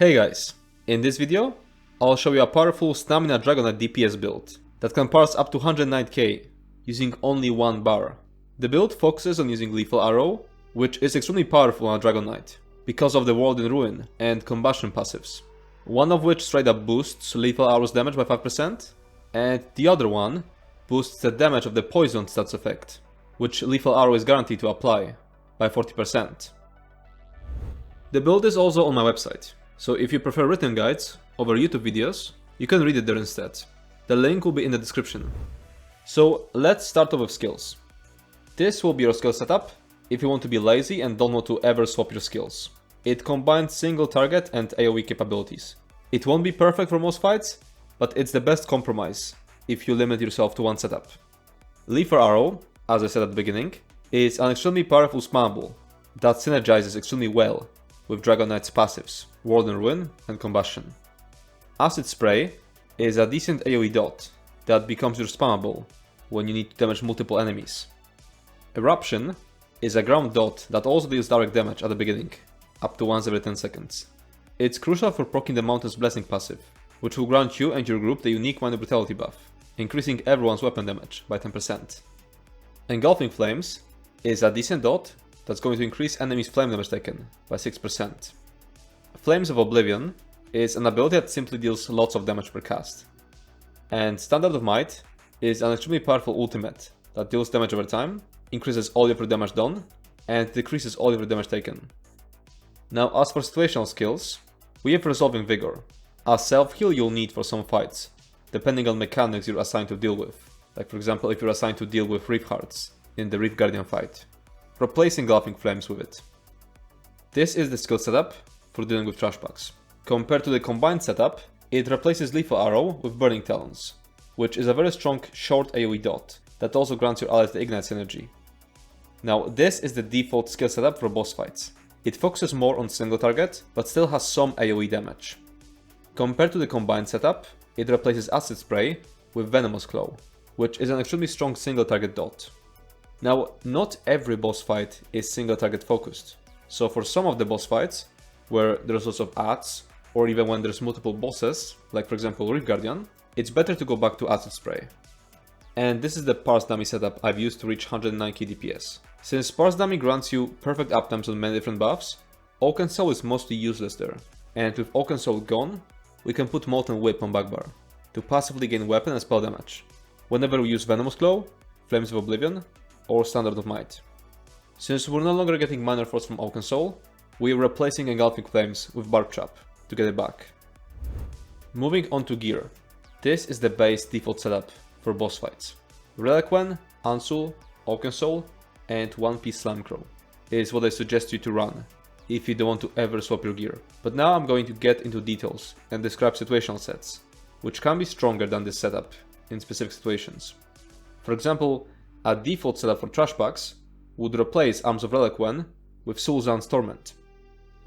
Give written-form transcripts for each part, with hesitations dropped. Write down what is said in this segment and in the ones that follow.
Hey guys, in this video, I'll show you a powerful stamina Dragonknight DPS build that can parse up to 109k using only one bar. The build focuses on using Lethal Arrow, which is extremely powerful on a Dragonknight because of the World in Ruin and Combustion passives, one of which straight up boosts Lethal Arrow's damage by 5%, and the other one boosts the damage of the Poison stats effect, which Lethal Arrow is guaranteed to apply by 40%. The build is also on my website, so if you prefer written guides over YouTube videos, you can read it there instead. The link will be in the description. So let's start off with skills. This will be your skill setup if you want to be lazy and don't want to ever swap your skills. It combines single target and AoE capabilities. It won't be perfect for most fights, but it's the best compromise if you limit yourself to one setup. Lethal Arrow, as I said at the beginning, is an extremely powerful spammable that synergizes extremely well with Dragonknight's passives, World in Ruin and Combustion. Acid Spray is a decent AoE dot that becomes your spammable when you need to damage multiple enemies. Eruption is a ground dot that also deals direct damage at the beginning, up to once every 10 seconds. It's crucial for proccing the Mountain's Blessing passive, which will grant you and your group the unique Minor Brutality buff, increasing everyone's weapon damage by 10%. Engulfing Flames is a decent dot that's going to increase enemies' flame damage taken by 6%. Flames of Oblivion is an ability that simply deals lots of damage per cast. And Standard of Might is an extremely powerful ultimate that deals damage over time, increases all of your damage done, and decreases all of your damage taken. Now as for situational skills, we have Resolving Vigor, a self-heal you'll need for some fights, depending on mechanics you're assigned to deal with. Like for example if you're assigned to deal with Reef Hearts in the Reef Guardian fight. Replace Engulfing Flames with it. This is the skill setup for dealing with trash packs. Compared to the combined setup, it replaces Lethal Arrow with Burning Talons, which is a very strong short AoE dot that also grants your allies the Ignite synergy. Now this is the default skill setup for boss fights. It focuses more on single target, but still has some AoE damage. Compared to the combined setup, it replaces Acid Spray with Venomous Claw, which is an extremely strong single target dot. Now, not every boss fight is single target focused, so for some of the boss fights, where there's lots of adds, or even when there's multiple bosses, like for example Reef Guardian, it's better to go back to Acid Spray. And this is the Parse Dummy setup I've used to reach 109k DPS. Since Parse Dummy grants you perfect uptimes on many different buffs, Oaken Soul is mostly useless there, and with Oaken Soul gone, we can put Molten Whip on backbar to passively gain weapon and spell damage, whenever we use Venomous Claw, Flames of Oblivion, or Standard of Might. Since we're no longer getting Minor Force from Oaken Soul, we are replacing Engulfing Flames with Barb Trap to get it back. Moving on to gear. This is the base default setup for boss fights. Reliquien, Ansul, Oaken Soul, and One Piece Slamcrow is what I suggest you to run if you don't want to ever swap your gear. But now I'm going to get into details and describe situational sets, which can be stronger than this setup in specific situations. For example, a default setup for trash packs would replace Arms of Reliquien with Sul'Zan's Torment.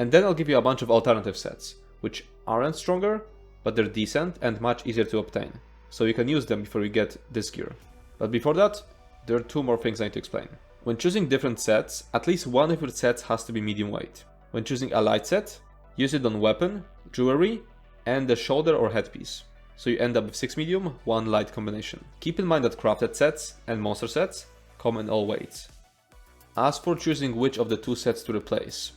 And then I'll give you a bunch of alternative sets, which aren't stronger, but they're decent and much easier to obtain, so you can use them before you get this gear. But before that, there are two more things I need to explain. When choosing different sets, at least one of your sets has to be medium weight. When choosing a light set, use it on weapon, jewelry, and the shoulder or headpiece. So you end up with 6 medium, 1 light combination. Keep in mind that crafted sets and monster sets come in all weights. As for choosing which of the two sets to replace,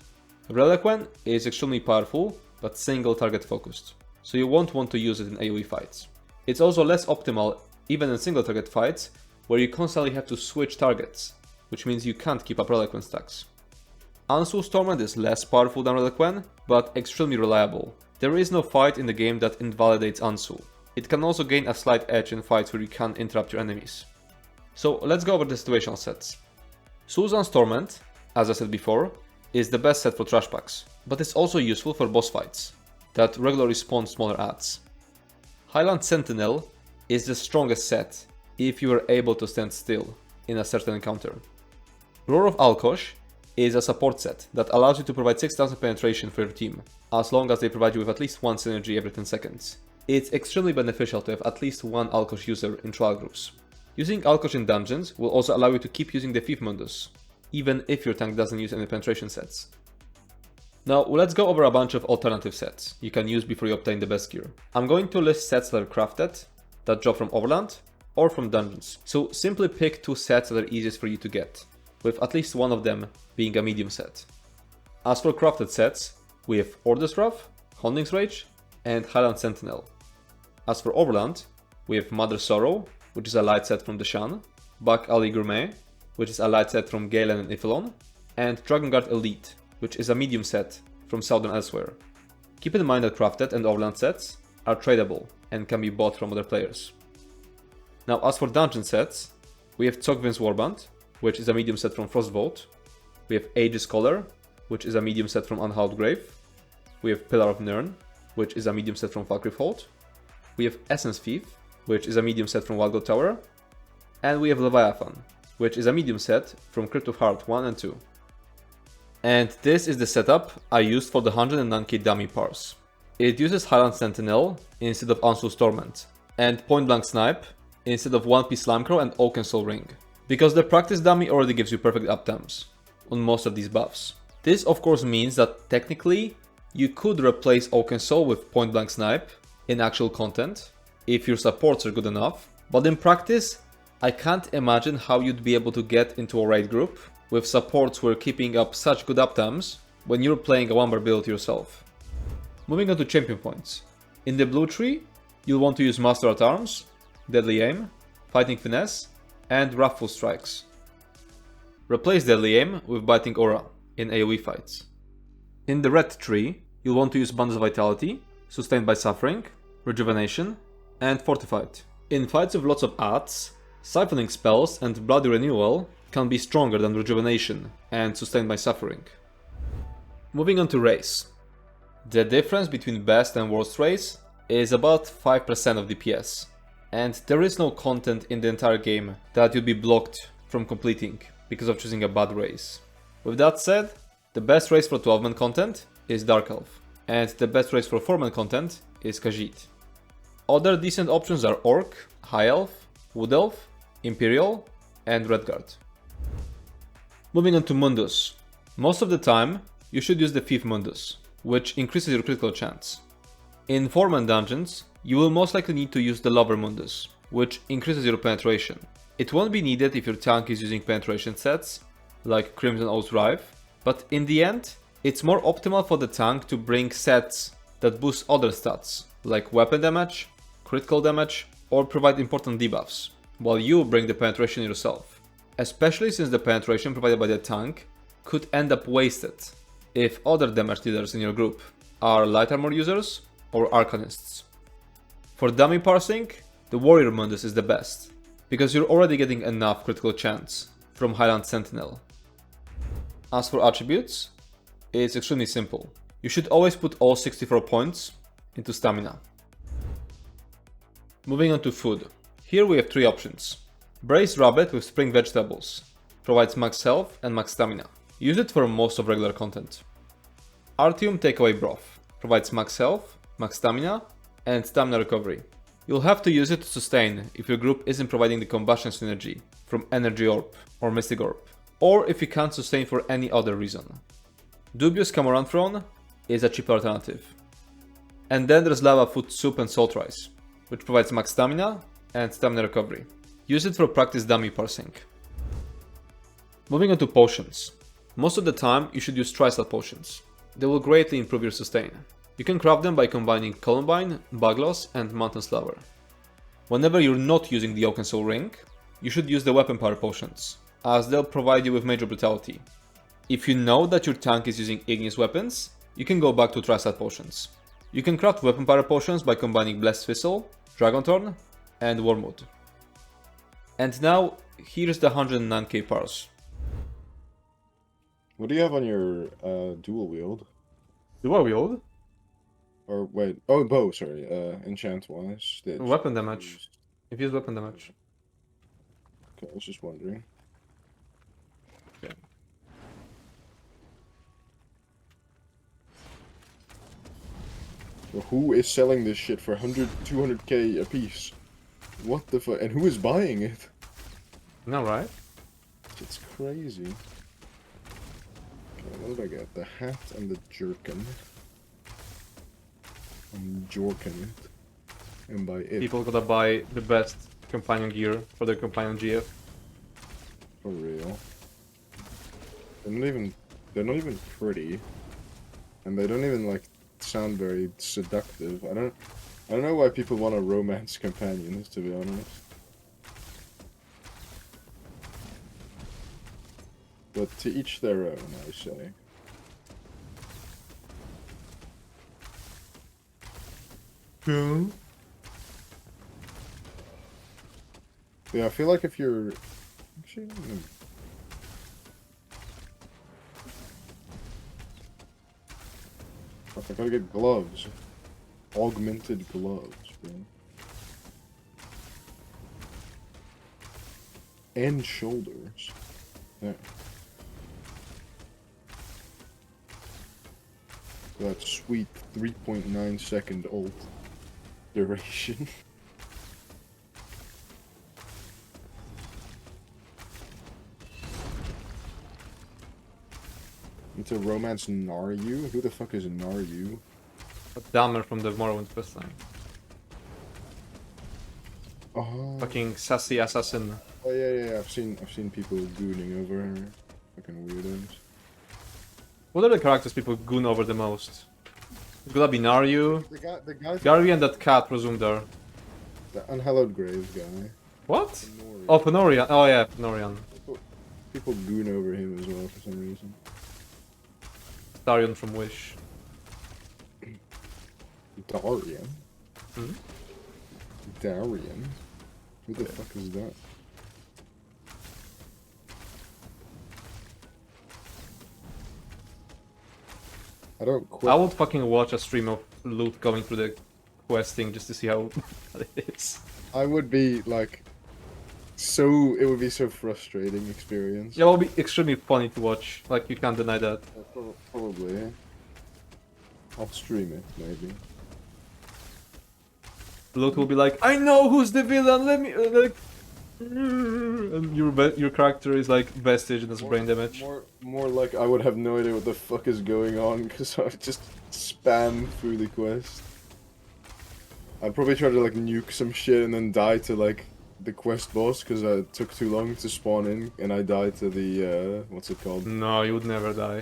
Reliquien is extremely powerful, but single target focused, so you won't want to use it in AoE fights. It's also less optimal even in single target fights, where you constantly have to switch targets, which means you can't keep up Reliquien stacks. Ansul's Torment is less powerful than Reliquien, but extremely reliable. There is no fight in the game that invalidates Ansul. It can also gain a slight edge in fights where you can't interrupt your enemies. So let's go over the situational sets. Sul'Zan's Torment, as I said before, is the best set for trash packs, but it's also useful for boss fights that regularly spawn smaller adds. Highland Sentinel is the strongest set if you are able to stand still in a certain encounter. Roar of Alkosh is a support set that allows you to provide 6000 penetration for your team, as long as they provide you with at least one synergy every 10 seconds. It's extremely beneficial to have at least one Alkosh user in trial groups. Using Alkosh in dungeons will also allow you to keep using the Thief Mundus, even if your tank doesn't use any penetration sets. Now let's go over a bunch of alternative sets you can use before you obtain the best gear. I'm going to list sets that are crafted, that drop from Overland, or from dungeons. So simply pick 2 sets that are easiest for you to get, with at least one of them being a medium set. As for crafted sets, we have Order's Wrath, Hounding's Rage, and Highland Sentinel. As for Overland, we have Mother Sorrow, which is a light set from Deshaan, Back Alley Gourmet, which is a light set from Galen and Iphelon, and Dragonguard Elite, which is a medium set from Southern Elsewhere. Keep in mind that crafted and Overland sets are tradable and can be bought from other players. Now as for dungeon sets, we have Tsogvin's Warband, which is a medium set from Frostvault. We have Aegis Scholar, which is a medium set from Unhallowed Grave. We have Pillar of Nirn, which is a medium set from Valkyrie Vault. We have Essence Thief, which is a medium set from Wildgoat Tower. And we have Leviathan, which is a medium set from Crypt of Heart 1 and 2. And this is the setup I used for the 109k dummy Parse. It uses Highland Sentinel instead of Ansul's Torment, and Point Blank Snipe instead of One Piece Slimecrow and Oaken Soul Ring, because the practice dummy already gives you perfect uptime on most of these buffs. This of course means that technically you could replace Oaken Soul with Point Blank Snipe in actual content if your supports are good enough, but in practice I can't imagine how you'd be able to get into a raid group with supports who are keeping up such good uptimes when you're playing a 1-bar build yourself. Moving on to champion points. In the blue tree, you'll want to use Master at Arms, Deadly Aim, Fighting Finesse, and Wrathful Strikes. Replace Deadly Aim with Biting Aura in AoE fights. In the red tree, you'll want to use Band of Vitality, Sustained by Suffering, Rejuvenation, and Fortified. In fights with lots of adds, Siphoning spells and Bloody Renewal can be stronger than Rejuvenation and Sustained by Suffering. Moving on to race. The difference between best and worst race is about 5% of DPS, and there is no content in the entire game that you'd be blocked from completing because of choosing a bad race. With that said, the best race for 12-man content is Dark Elf, and the best race for 4-man content is Khajiit. Other decent options are Orc, High Elf, Wood Elf, Imperial, and Redguard. Moving on to Mundus. Most of the time, you should use the 5th Mundus, which increases your critical chance. In 4-man dungeons, you will most likely need to use the Lover Mundus, which increases your penetration. It won't be needed if your tank is using penetration sets, like Crimson Oath Drive, but in the end, it's more optimal for the tank to bring sets that boost other stats, like weapon damage, critical damage, or provide important debuffs, while you bring the penetration yourself. Especially since the penetration provided by the tank could end up wasted if other damage dealers in your group are light armor users or arcanists. For dummy parsing, the Warrior Mundus is the best, because you're already getting enough critical chance from Highland Sentinel. As for attributes, it's extremely simple. You should always put all 64 points into stamina. Moving on to food. Here we have 3 options. Braised rabbit with spring vegetables. Provides max health and max stamina. Use it for most of regular content. Artium takeaway broth. Provides max health, max stamina, and stamina recovery. You'll have to use it to sustain if your group isn't providing the combustion synergy from Energy Orb or Mystic Orb, or if you can't sustain for any other reason. Dubious Camoran Throne is a cheaper alternative. And then there's Lava Food Soup and Salt Rice, which provides max stamina and stamina recovery. Use it for practice dummy parsing. Moving on to potions. Most of the time you should use Tri-Stat potions. They will greatly improve your sustain. You can craft them by combining Columbine, Bagloss, and Mountain Slaver. Whenever you're not using the Oaken Soul Ring, you should use the Weapon Power potions, as they'll provide you with major brutality. If you know that your tank is using igneous weapons, you can go back to Tri-Stat potions. You can craft Weapon Power potions by combining Blessed Thistle, Dragon Thorn, and Wormwood. And now, here's the 109k Parse. What do you have on your dual wield? Dual wield? Or wait, oh, bow, sorry, enchant-wise. Weapon damage. If you use weapon damage. Okay, I was just wondering. Okay. Well, who is selling this shit for 100, 200k a piece? What the fuck? And who is buying it? No, right? It's crazy. What did I get? The hat and the jerkin. I'm jorking it. And by it. People gotta buy the best companion gear for their companion GF. For real. They're not even pretty. And they don't even like sound very seductive. I don't know why people want a romance companions, to be honest. But to each their own, I say. Yeah. Yeah, I feel like if you're... Actually, I gotta get gloves. Augmented gloves, bro. And shoulders. Yeah. That sweet 3.9 second ult duration. Into romance Naryu? Who the fuck is Naryu? A Dammer from the Morrowind quest line. Oh. Fucking sassy assassin. Oh yeah. I've seen people gooning over her. Fucking weirdos. What are the characters people goon over the most? It's gonna be Naryu, The guy. Garvey, and that cat presumed there. The Unhallowed Grave guy. What? Fenorian. Oh, Fenorian. Oh yeah, Fenorian. People goon over him as well for some reason. Darion from Wish. Darian? Hmm? Darian? Who the fuck is that? I don't quit. I would fucking watch a stream of loot going through the questing just to see how it is. I would be like... it would be so frustrating experience. Yeah, it will be extremely funny to watch. Like, you can't deny that. Probably. I'll stream it, maybe. Loot will be like, I know who's the villain, let me... like... And your character is like Vestige and has brain damage. More like I would have no idea what the fuck is going on because I just spam through the quest. I'd probably try to like nuke some shit and then die to like the quest boss because it took too long to spawn in and I died to the what's it called? No, you would never die.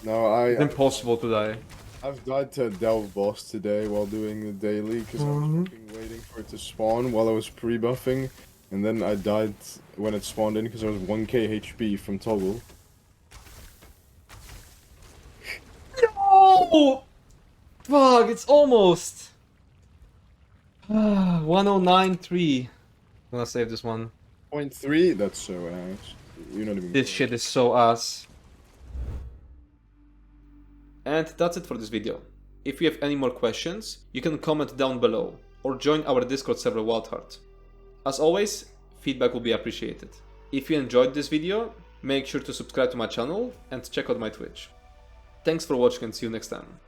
No, It's impossible to die. I've died to a delve boss today while doing the daily because I was fucking waiting for it to spawn while I was pre-buffing. And then I died when it spawned in because I was 1k HP from toggle. No! Fuck, it's almost... 1093. I'm gonna save this one. 0.3? That's so ass. You're not even... This shit is so ass. And that's it for this video. If you have any more questions, you can comment down below or join our Discord server Wildheart. As always, feedback will be appreciated. If you enjoyed this video, make sure to subscribe to my channel and check out my Twitch. Thanks for watching and see you next time.